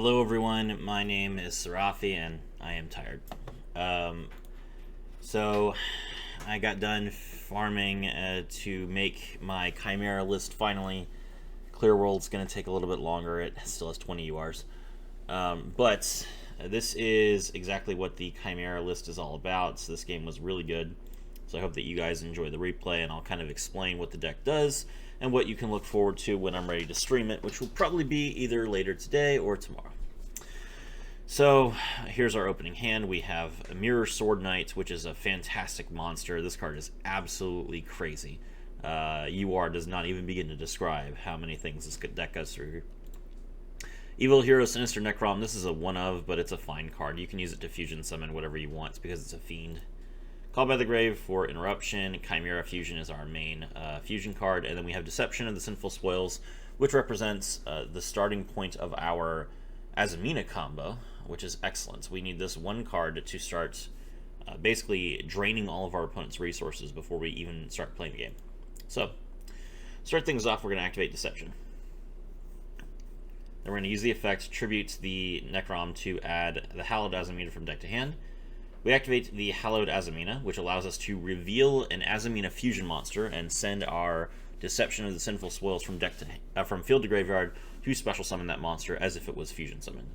Hello everyone, my name is Sarafi and I am tired. So I got done farming to make my Chimera list finally. Clear World's going to take a little bit longer, it still has 20 URs. But this is exactly what the Chimera list is all about, so this game was really good. So I hope that you guys enjoy the replay, and I'll kind of explain what the deck does and what you can look forward to when I'm ready to stream it, which will probably be either later today or tomorrow. So here's our opening hand. We have a Mirror Sword Knight, which is a fantastic monster. This card is absolutely crazy. UR does not even begin to describe how many things this deck goes through. Evil Hero Sinister Necrom, this is a one of, but it's a fine card. You can use it to fusion summon whatever you want because it's a fiend. Called by the Grave for Interruption. Chimera Fusion is our main fusion card, and then we have Deception of the Sinful Spoils, which represents the starting point of our Azamina combo, which is excellent. We need this one card to start basically draining all of our opponent's resources before we even start playing the game. So, start things off, we're going to activate Deception. Then we're going to use the effect Tribute the Necrom to add the Hallowed Azamina from deck to hand. We activate the Hallowed Azamina, which allows us to reveal an Azamina fusion monster and send our Deception of the Sinful Spoils from from field to graveyard to special summon that monster as if it was fusion summoned.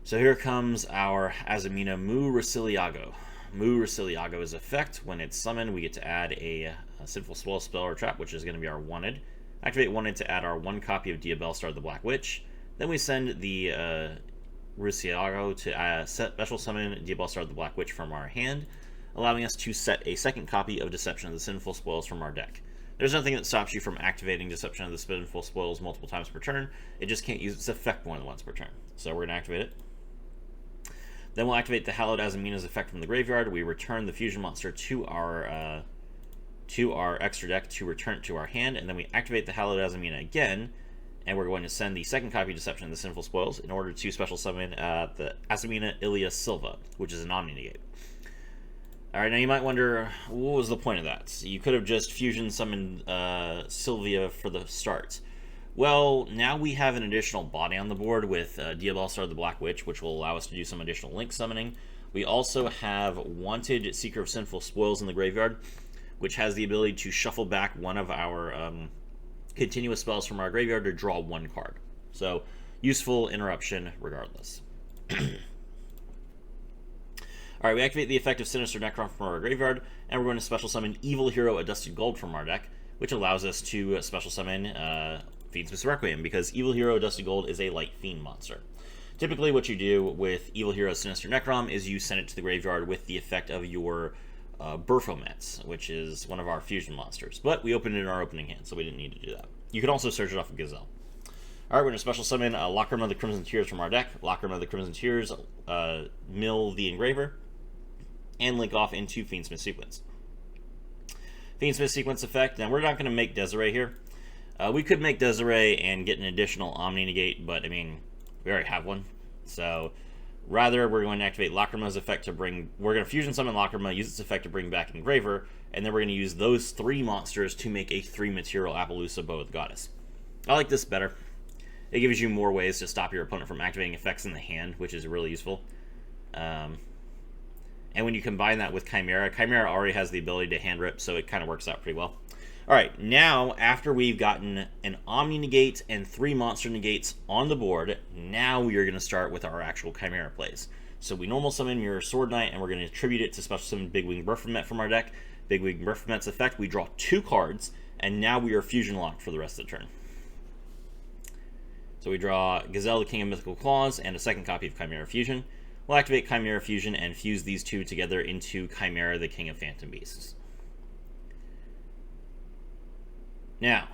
So here comes our Azamina Mu Raciliago. Mu Raciliago's effect, when it's summoned, we get to add a Sinful Spoil spell or trap, which is going to be our wanted. Activate wanted to add our one copy of Diabellstar the Black Witch. Then we send the Raciliago to special summon Diabellstar the Black Witch from our hand, allowing us to set a second copy of Deception of the Sinful Spoils from our deck. There's nothing that stops you from activating Deception of the Sinful Spoils multiple times per turn. It just can't use its effect more than once per turn. So we're going to activate it. Then we'll activate the Hallowed Azamina's effect from the graveyard. We return the fusion monster to our extra deck to return to our hand, and then we activate the Hallowed Azamina again, and we're going to send the second copy of Deception of the Sinful Spoils in order to special summon the Azamina Ilia Silva, which is an Omni-Negate. Alright, now you might wonder, what was the point of that? You could have just fusion summoned Sylvia for the start. Well, now we have an additional body on the board with Diabellstar the Black Witch, which will allow us to do some additional link summoning. We also have Wanted Seeker of Sinful Spoils in the graveyard, which has the ability to shuffle back one of our continuous spells from our graveyard to draw one card. So, useful interruption regardless. Alright, we activate the effect of Sinister Necrom from our graveyard, and we're going to special summon Evil Hero A Dusted Gold from our deck, which allows us to special summon Fiend's Requiem, because Evil Hero A Dusted Gold is a light fiend monster. Typically what you do with Evil Hero Sinister Necrom is you send it to the graveyard with the effect of your Burfomet, which is one of our fusion monsters. But we opened it in our opening hand, so we didn't need to do that. You can also search it off of Gazelle. Alright, we're going to special summon Lockroom of the Crimson Tears from our deck. Lockroom of the Crimson Tears, mill the Engraver, and link off into Fiendsmith Sequence. Fiendsmith Sequence effect. Now, we're not going to make Desiree here. We could make Desiree and get an additional Omni-Negate, but, I mean, we already have one. So, rather, we're going to activate Lacrima's effect to bring... We're going to fusion summon Lacrima, use its effect to bring back Engraver, and then we're going to use those three monsters to make a 3-material Appaloosa Bow of the Goddess. I like this better. It gives you more ways to stop your opponent from activating effects in the hand, which is really useful. And when you combine that with Chimera, Chimera already has the ability to hand rip, so it kind of works out pretty well. Alright, now, after we've gotten an Omni-Negate and 3 Monster Negates on the board, now we are going to start with our actual Chimera plays. So we normal summon Mirror Sword Knight, and we're going to attribute it to special summon Big Wing Burfomet from our deck. Big Wing Burfomet's effect, we draw 2 cards, and now we are fusion locked for the rest of the turn. So we draw Gazelle, the King of Mythical Claws, and a second copy of Chimera Fusion. We'll activate Chimera Fusion and fuse these two together into Chimera, the King of Phantom Beasts. Now,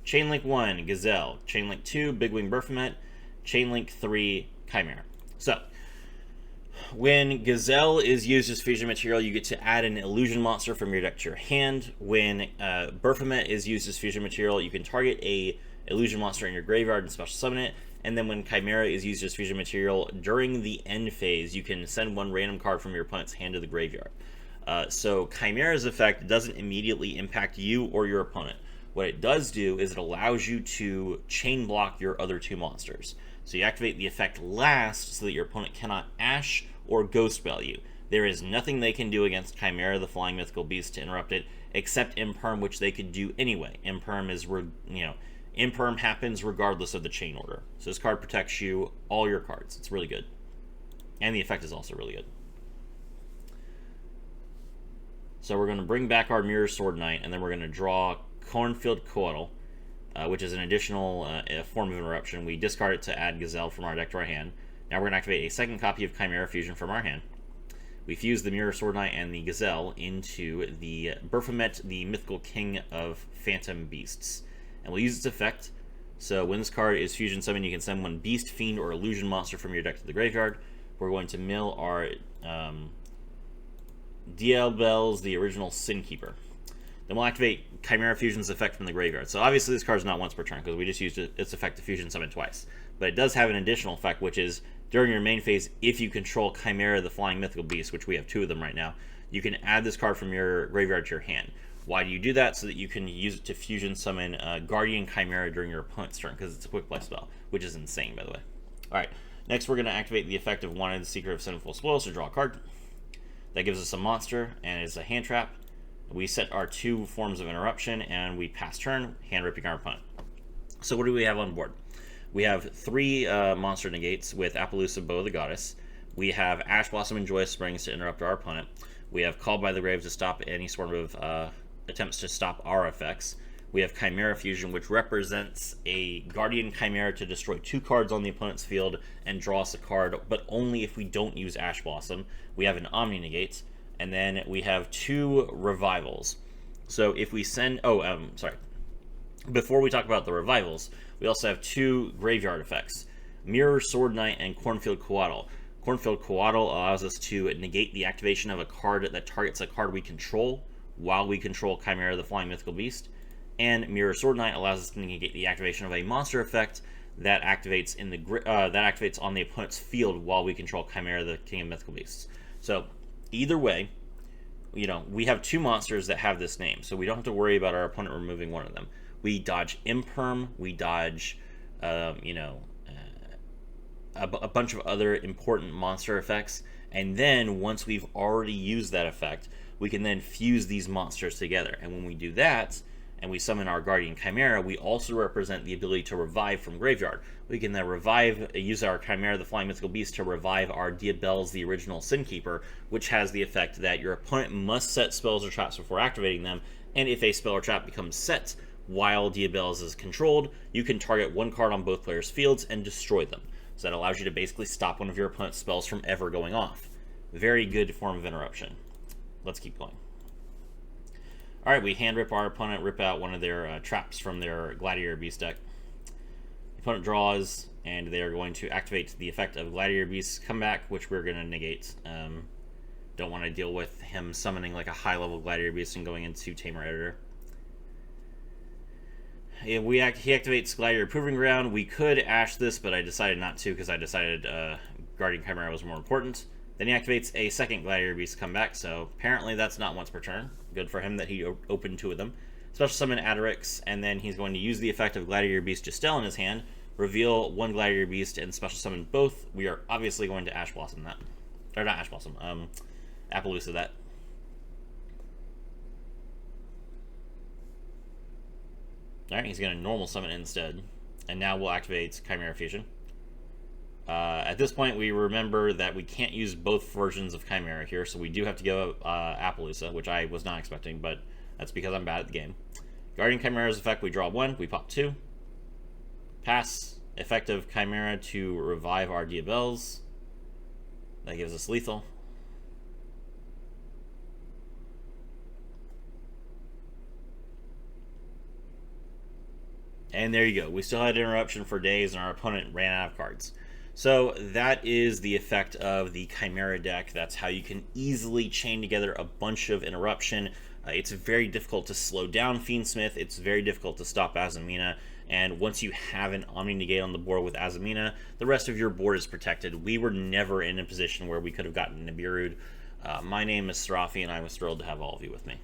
Chainlink 1, Gazelle. Chainlink 2, Big Wing Burfomet. Chainlink 3, Chimera. So, when Gazelle is used as fusion material, you get to add an illusion monster from your deck to your hand. When Burfomet is used as fusion material, you can target a illusion monster in your graveyard and special summon it. And then when Chimera is used as fusion material, during the end phase, you can send one random card from your opponent's hand to the graveyard. So Chimera's effect doesn't immediately impact you or your opponent. What it does do is it allows you to chain block your other two monsters. So you activate the effect last so that your opponent cannot Ash or Ghost Spell you. There is nothing they can do against Chimera, the Flying Mythical Beast, to interrupt it, except Imperm, which they could do anyway. Imperm happens regardless of the chain order. So this card protects you, all your cards. It's really good. And the effect is also really good. So we're going to bring back our Mirror Sword Knight, and then we're going to draw Cornfield Coatl, which is an additional form of interruption. We discard it to add Gazelle from our deck to our hand. Now we're going to activate a second copy of Chimera Fusion from our hand. We fuse the Mirror Sword Knight and the Gazelle into the Baphomet, the Mythical King of Phantom Beasts. And we'll use its effect. So when this card is Fusion Summoned, you can send one Beast, Fiend, or Illusion monster from your deck to the graveyard. We're going to mill our Diabel's, the original Sin Keeper. Then we'll activate Chimera Fusion's effect from the graveyard. So obviously this card is not once per turn because we just used its effect to Fusion Summon twice. But it does have an additional effect, which is during your main phase, if you control Chimera, the Flying Mythical Beast, which we have 2 of them right now, you can add this card from your graveyard to your hand. Why do you do that? So that you can use it to Fusion Summon Guardian Chimera during your opponent's turn, because it's a quick play spell, which is insane, by the way. Alright, next we're going to activate the effect of Wanted Seeker of Sinful Spoils to draw a card. That gives us a monster, and it's a hand trap. We set our 2 forms of interruption, and we pass turn, hand ripping our opponent. So what do we have on board? We have 3 monster negates with Appaloosa, Bow of the Goddess. We have Ash Blossom and Joyous Springs to interrupt our opponent. We have Called by the Grave to stop any sort of attempts to stop our effects. We have Chimera Fusion, which represents a Guardian Chimera to destroy 2 cards on the opponent's field and draw us a card, but only if we don't use Ash Blossom. We have an Omni Negate, and then we have 2 Revivals. So if we send... Before we talk about the Revivals, we also have 2 graveyard effects. Mirror Sword Knight and Cornfield Coatl. Cornfield Coatl allows us to negate the activation of a card that targets a card we control while we control Chimera, the Flying Mythical Beast. And Mirror Sword Knight allows us to negate the activation of a monster effect that activates on the opponent's field while we control Chimera, the King of Mythical Beasts. So either way, we have 2 monsters that have this name, so we don't have to worry about our opponent removing one of them. We dodge Imperm, we dodge, a bunch of other important monster effects, and then once we've already used that effect, we can then fuse these monsters together. And when we do that, and we summon our Guardian Chimera, we also represent the ability to revive from graveyard. We can then use our Chimera, the Flying Mythical Beast, to revive our Diabel's, the original Sin Keeper, which has the effect that your opponent must set spells or traps before activating them, and if a spell or trap becomes set while Diabel's is controlled, you can target 1 card on both players' fields and destroy them. So that allows you to basically stop one of your opponent's spells from ever going off. Very good form of interruption. Let's keep going. Alright, we hand rip our opponent, rip out one of their traps from their Gladiator Beast deck. The opponent draws, and they are going to activate the effect of Gladiator Beast's comeback, which we're going to negate. Don't want to deal with him summoning like a high-level Gladiator Beast and going into Tamer Editor. He activates Gladiator Proving Ground. We could Ash this, but I decided not to because I decided Guardian Chimera was more important. Then he activates a second Gladiator Beast comeback, so apparently that's not once per turn. Good for him that he opened 2 of them. Special summon Adderix, and then he's going to use the effect of Gladiator Beast Justel in his hand, reveal 1 Gladiator Beast, and special summon both. We are obviously going to Ash Blossom that. Or not Ash Blossom, Appaloosa that. Alright, he's going to normal summon instead. And now we'll activate Chimera Fusion. At this point, we remember that we can't use both versions of Chimera here, so we do have to go Appaloosa, which I was not expecting, but that's because I'm bad at the game. Guardian Chimera's effect, we draw 1, we pop 2. Pass, effect of Chimera to revive our Diabel's. That gives us lethal. And there you go. We still had interruption for days, and our opponent ran out of cards. So that is the effect of the Chimera deck. That's how you can easily chain together a bunch of interruption. It's very difficult to slow down Fiendsmith. It's very difficult to stop Azamina. And once you have an Omni Negate on the board with Azamina, the rest of your board is protected. We were never in a position where we could have gotten Nibiru. My name is Serafi, and I was thrilled to have all of you with me.